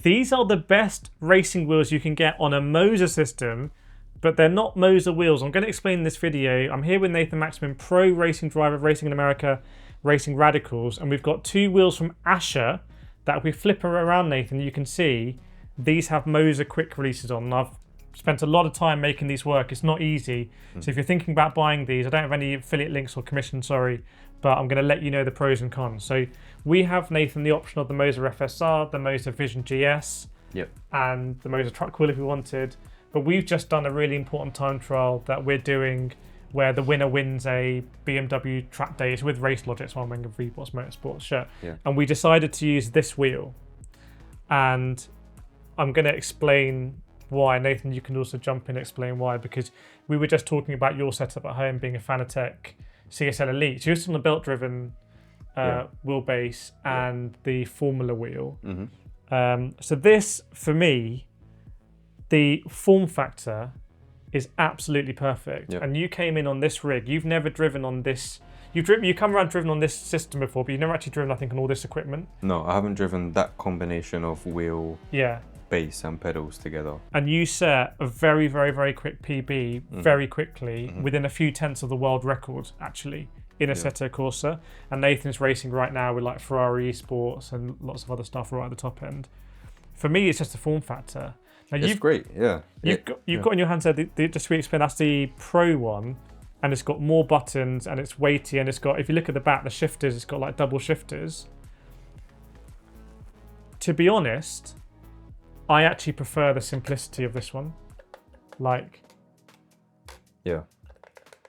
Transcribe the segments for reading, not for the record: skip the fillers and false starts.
These are the best racing wheels you can get on a Moza system, but they're not Moza wheels. I'm going to explain in this video. I'm here with Nathan Maxman, pro racing driver, Racing in America, Racing Radicals, and we've got two wheels from Ascher that if we flip around, Nathan, you can see these have Moza quick releases on. And I've spent a lot of time making these work. It's not easy. So if you're thinking about buying these, I don't have any affiliate links or commission, sorry, but I'm going to let you know the pros and cons. So we have, Nathan, the option of the Moza FSR, the Moza Vision GS, and the Moza Truck Wheel if we wanted. But we've just done a really important time trial that we're doing where the winner wins a BMW track day. It's with Race Logic, so I'm wearing a VBoss Motorsports shirt. And we decided to use this wheel. And I'm going to explain why. Nathan, you can also jump in and explain why, because we were just talking about your setup at home being a Fanatec CSL Elite. So you're still on a belt-driven wheelbase and the Formula wheel. So this, for me, the form factor is absolutely perfect. And you came in on this rig. You've never driven on this. You come around driven on this system before, but you've never actually driven, I think, on all this equipment. No, I haven't driven that combination of wheel, base and pedals together. And you set a very, very, very quick PB very quickly, within a few tenths of the world record, actually, in Assetto Corsa. And Nathan's racing right now with like Ferrari Esports and lots of other stuff right at the top end. For me, it's just a form factor. Now, it's great, You've got in your hands there, just to explain, that's the Pro one, and it's got more buttons, and it's weighty, and it's got, if you look at the back, the shifters, it's got like double shifters. To be honest, I actually prefer the simplicity of this one.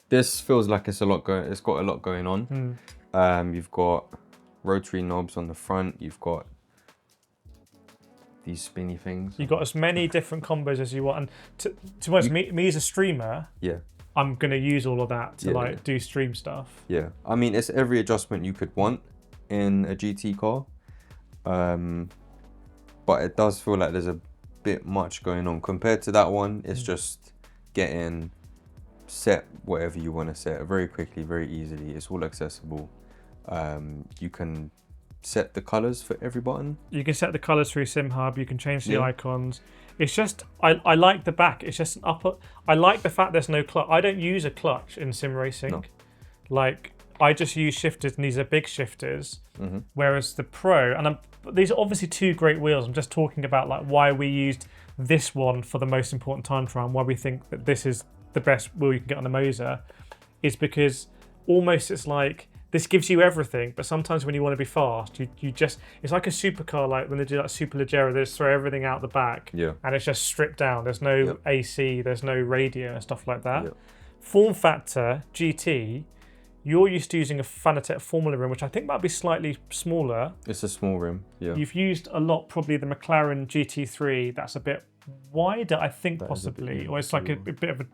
This feels like it's got a lot going on. You've got rotary knobs on the front, you've got these spinny things. You've got as many different combos as you want. And to be honest, me as a streamer, I'm going to use all of that to do stream stuff. I mean, it's every adjustment you could want in a GT car. But it does feel like there's a bit much going on. Compared to that one, it's just getting set whatever you want to set very quickly, very easily. It's all accessible. You can set the colors for every button. You can set the colors through SimHub. You can change the icons. It's just, I like the back. It's just an upper. I like the fact there's no clutch. I don't use a clutch in sim racing. I just use shifters, and these are big shifters. Whereas the Pro, and these are obviously two great wheels. I'm just talking about like why we used this one for the most important time trial, and why we think that this is the best wheel you can get on the Moza, is because almost it's like, this gives you everything, but sometimes when you want to be fast, you just, it's like a supercar, like when they do like Superleggera, they just throw everything out the back, and it's just stripped down. There's no AC, there's no radio and stuff like that. Form factor, GT, you're used to using a Fanatec Formula rim, which I think might be slightly smaller. It's a small rim, You've used a lot, probably the McLaren GT3, that's a bit wider, I think, possibly, or it's like a bit of a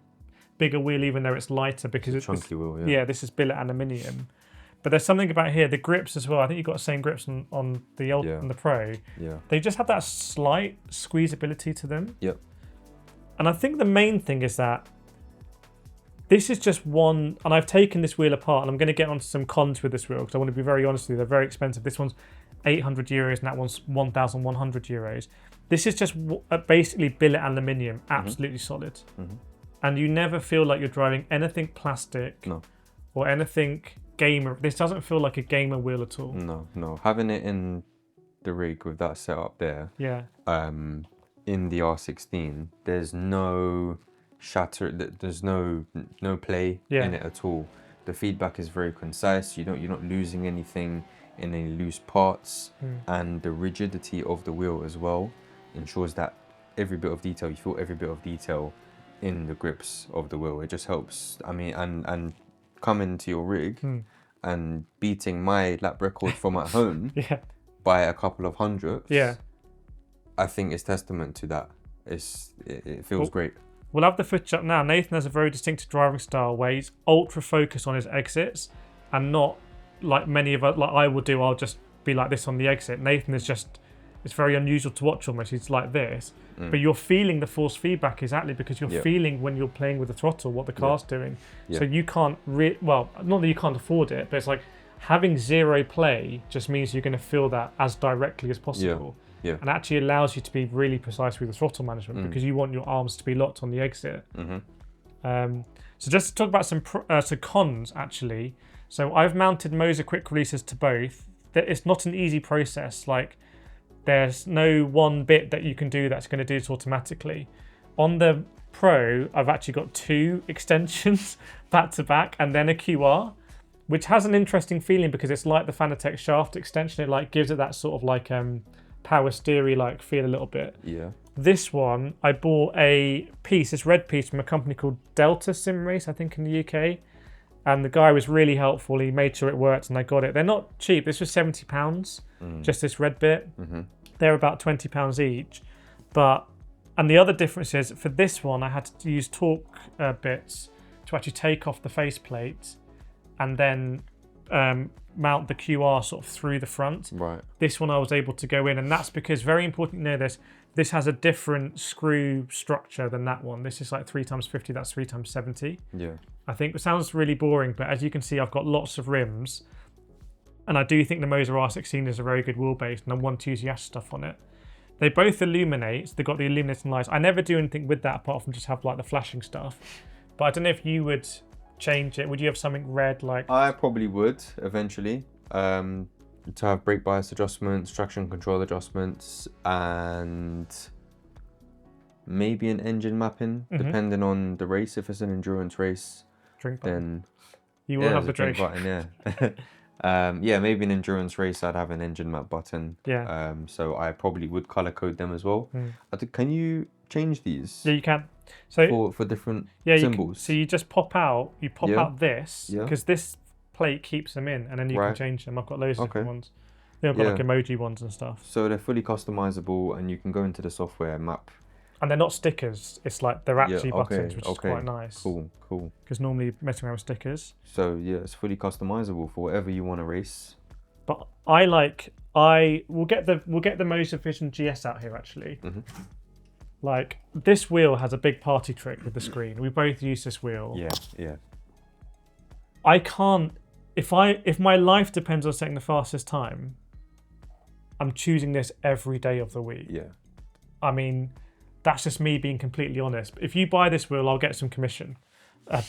bigger wheel, even though it's lighter, because it's chunky wheel, this is billet aluminium. But there's something about here, the grips as well. I think you've got the same grips on the on the Pro. They just have that slight squeezability to them. And I think the main thing is that this is just one, and I've taken this wheel apart, and I'm going to get onto some cons with this wheel, because I want to be very honest with you, they're very expensive. This one's 800 euros, and that one's 1,100 euros. This is just basically billet aluminium, absolutely solid. And you never feel like you're driving anything plastic or anything gamer. This doesn't feel like a gamer wheel at all. No. Having it in the rig with that setup there, in the R16, there's no shatter. There's no play in it at all. The feedback is very concise. You're not losing anything in any loose parts, and the rigidity of the wheel as well ensures that every bit of detail, you feel every bit of detail in the grips of the wheel. It just helps. I mean, and coming to your rig and beating my lap record from at home by a couple of hundredths, I think it's testament to that. It feels great. We'll have the footage up now. Nathan has a very distinctive driving style where he's ultra focused on his exits, and not like many of us, like I will do. I'll just be like this on the exit. Nathan is just, it's very unusual to watch almost. He's like this. But you're feeling the force feedback exactly because you're feeling when you're playing with the throttle what the car's doing. So you can't, well, not that you can't afford it, but it's like having zero play just means you're going to feel that as directly as possible. Yeah. And actually allows you to be really precise with the throttle management because you want your arms to be locked on the exit. So just to talk about some cons, actually. So I've mounted Moza quick releases to both. It's not an easy process. Like, there's no one bit that you can do that's going to do it automatically. On the Pro, I've actually got 2 extensions back to back and then a QR, which has an interesting feeling because it's like the Fanatec shaft extension. It like gives it that sort of like power steery like feel a little bit. Yeah. This one, I bought a piece, this red piece from a company called Delta Simrace, I think in the UK. And the guy was really helpful. He made sure it worked and I got it. They're not cheap. This was £70, just this red bit. They're about £20 each. And the other difference is for this one, I had to use torque bits to actually take off the faceplate and then mount the QR sort of through the front. Right. This one I was able to go in, and that's because, very important to know this has a different screw structure than that one. This is like 3x50, that's 3x70. Yeah. I think it sounds really boring, but as you can see, I've got lots of rims. And I do think the Moza R16 is a very good wheelbase, and I want to use the Ascher stuff on it. They both illuminate, so they've got the illuminating lights. I never do anything with that apart from just have like the flashing stuff. But I don't know if you would change it. Would you have something red like? I probably would eventually. To have brake bias adjustments, traction control adjustments, and maybe an engine mapping, depending on the race. If it's an endurance race, then you will have the drink button. Yeah. Maybe an endurance race, I'd have an engine map button. Yeah. So I probably would color code them as well. Can you change these? Yeah, you can. So for different symbols. symbols. So you just pop out this because this plate keeps them in, and then you can change them. I've got loads of different ones. Yeah, I've got like emoji ones and stuff. So they're fully customizable, and you can go into the software and map. And they're not stickers. It's like they're actually buttons, which is quite nice. Cool. Because normally messing around with stickers. So yeah, it's fully customizable for whatever you want to race. But we'll get the Moza Vision GS out here actually. Like, this wheel has a big party trick with the screen. We both use this wheel. Yeah. I can't, if my life depends on setting the fastest time, I'm choosing this every day of the week. Yeah. I mean, that's just me being completely honest. If you buy this wheel, I'll get some commission.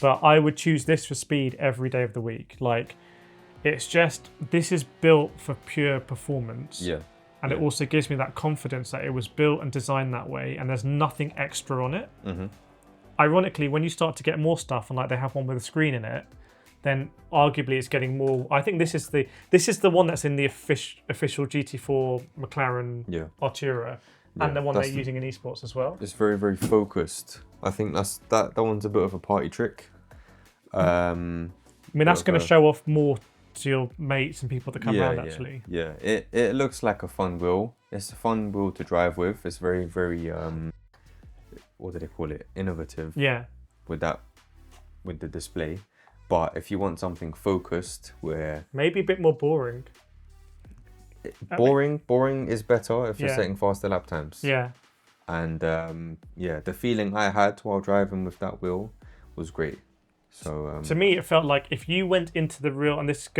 But I would choose this for speed every day of the week. Like, this is built for pure performance. Yeah. And it also gives me that confidence that it was built and designed that way, and there's nothing extra on it. Ironically, when you start to get more stuff, and like they have one with a screen in it, then arguably it's getting more. I think this is the one that's in the official GT4 McLaren Artura, and the one they're using in esports as well. It's very, very focused. I think that one's a bit of a party trick. I mean, that's going to show off more to your mates and people that come around actually. Yeah, it looks like a fun wheel. It's a fun wheel to drive with. It's very, very what do they call it? Innovative. Yeah. With the display. But if you want something focused where maybe a bit more boring. Boring is better if you're setting faster lap times. Yeah. And the feeling I had while driving with that wheel was great. So to me, it felt like if you went into the real, and this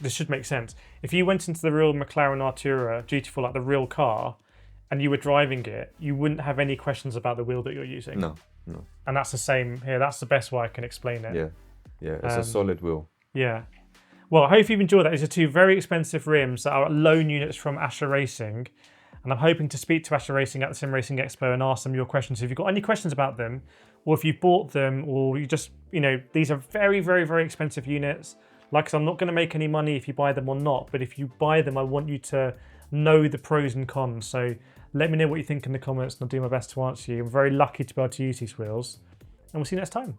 should make sense. If you went into the real McLaren Artura GT4, like the real car, and you were driving it, you wouldn't have any questions about the wheel that you're using. No. And that's the same here. That's the best way I can explain it. Yeah. It's a solid wheel. Yeah. Well, I hope you've enjoyed that. These are 2 very expensive rims that are loan units from Ascher Racing. And I'm hoping to speak to Ascher Racing at the Sim Racing Expo and ask them your questions. If you've got any questions about them, or if you bought them, or you just, these are very, very, very expensive units. Like I said, I'm not going to make any money if you buy them or not, but if you buy them, I want you to know the pros and cons. So let me know what you think in the comments, and I'll do my best to answer you. I'm very lucky to be able to use these wheels, and we'll see you next time.